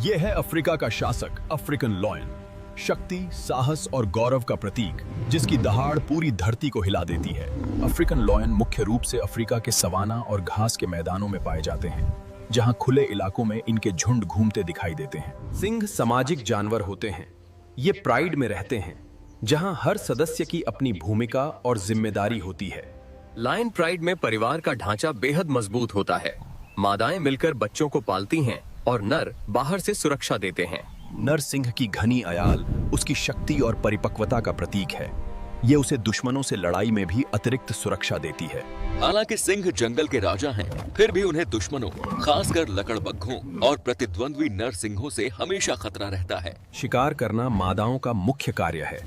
ये है अफ्रीका का शासक अफ्रीकन लॉयन, शक्ति, साहस और गौरव का प्रतीक, जिसकी दहाड़ पूरी धरती को हिला देती है। अफ्रीकन लॉयन मुख्य रूप से अफ्रीका के सवाना और घास के मैदानों में पाए जाते हैं, जहां खुले इलाकों में इनके झुंड घूमते दिखाई देते हैं। सिंह सामाजिक जानवर होते हैं। ये प्राइड में रहते हैं, जहां हर सदस्य की अपनी भूमिका और जिम्मेदारी होती है। लायन प्राइड में परिवार का ढांचा बेहद मजबूत होता है। मादाएं मिलकर बच्चों को पालती हैं और नर बाहर से सुरक्षा देते हैं। नर सिंह की घनी अयाल उसकी शक्ति और परिपक्वता का प्रतीक है। ये उसे दुश्मनों से लड़ाई में भी अतिरिक्त सुरक्षा देती है। हालांकि सिंह जंगल के राजा हैं, फिर भी उन्हें दुश्मनों, खासकर लकड़बग्घों और प्रतिद्वंद्वी नर सिंहों से हमेशा खतरा रहता है। शिकार करना मादाओं का मुख्य कार्य है।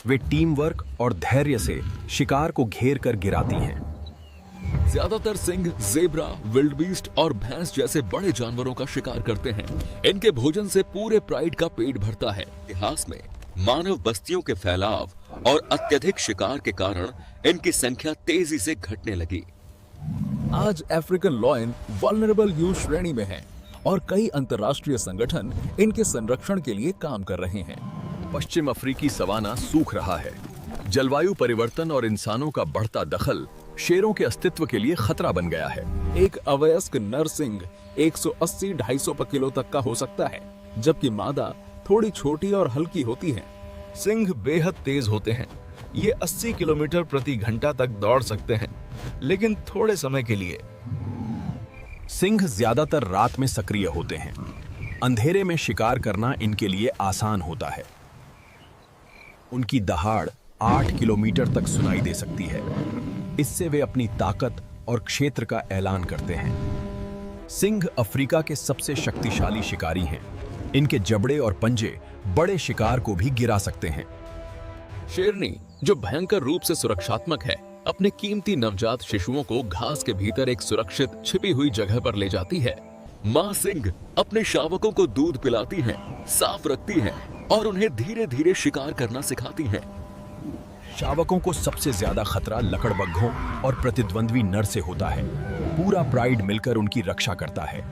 वे टीम वर्क और धैर्य से शिकार को घेर कर गिराती हैं। ज्यादातर सिंह ज़ेब्रा, विल्डबीस्ट और भैंस जैसे बड़े जानवरों का शिकार करते हैं। इनके भोजन से पूरे प्राइड का पेट भरता है। इतिहास में मानव बस्तियों के फैलाव और अत्यधिक शिकार के कारण इनकी संख्या तेजी से घटने लगी। आज अफ्रीकन लॉयन वल्नरेबल यूज श्रेणी में है और कई अंतर्राष्ट्रीय संगठन इनके संरक्षण के लिए काम कर रहे हैं। पश्चिम अफ्रीकी सवाना सूख रहा है। जलवायु परिवर्तन और इंसानों का बढ़ता दखल शेरों के अस्तित्व के लिए खतरा बन गया है। एक अवयस्क नर सिंह 180-250 किलो तक का हो सकता है, जबकि मादा थोड़ी छोटी और हल्की होती है। सिंह बेहद तेज होते हैं। ये 80 किलोमीटर प्रति घंटा तक दौड़ सकते हैं, लेकिन थोड़े समय के लिए। सिंह ज्यादातर रात में सक्रिय होते हैं। अंधेरे में शिकार करना इनके लिए आसान होता है। उनकी दहाड़ 8 किलोमीटर तक सुनाई दे सकती है। इससे वे अपनी ताकत और क्षेत्र का ऐलान करते हैं। सिंह अफ्रीका के सबसे शक्तिशाली शिकारी हैं। इनके जबड़े और पंजे बड़े शिकार को भी गिरा सकते हैं। शेरनी, जो भयंकर रूप से सुरक्षात्मक है, अपने कीमती नवजात शिशुओं को घास के भीतर एक सुरक्षित छिपी हुई जगह पर ले जाती है। माँ सिंह अपने शावकों को दूध पिलाती हैं, साफ रखती हैं और उन्हें धीरे धीरे शिकार करना सिखाती हैं। शावकों को सबसे ज्यादा खतरा लकड़बग्घों और प्रतिद्वंद्वी नर से होता है। पूरा प्राइड मिलकर उनकी रक्षा करता है।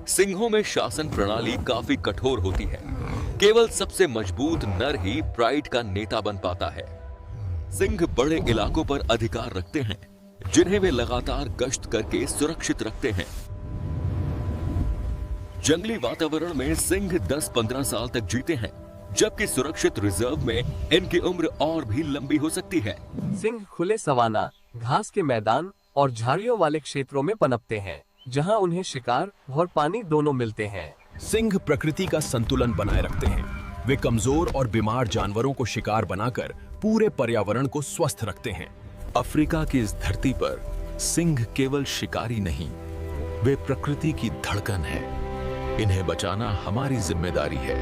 सिंहों में शासन प्रणाली काफी कठोर होती है। केवल सबसे मजबूत नर ही प्राइड का नेता बन पाता है। सिंह बड़े इलाकों पर अधिकार रखते हैं, जिन्हें वे लगातार गश्त करके सुरक्षित रखते हैं। जंगली वातावरण में सिंह 10-15 साल तक जीते हैं, जबकि सुरक्षित रिजर्व में इनकी उम्र और भी लंबी हो सकती है। सिंह खुले सवाना, घास के मैदान और झाड़ियों वाले क्षेत्रों में पनपते हैं, जहां उन्हें शिकार और पानी दोनों मिलते हैं। सिंह प्रकृति का संतुलन बनाए रखते हैं। वे कमजोर और बीमार जानवरों को शिकार बनाकर पूरे पर्यावरण को स्वस्थ रखते हैं। अफ्रीका की इस धरती पर सिंह केवल शिकारी नहीं, वे प्रकृति की धड़कन है। इन्हें बचाना हमारी जिम्मेदारी है।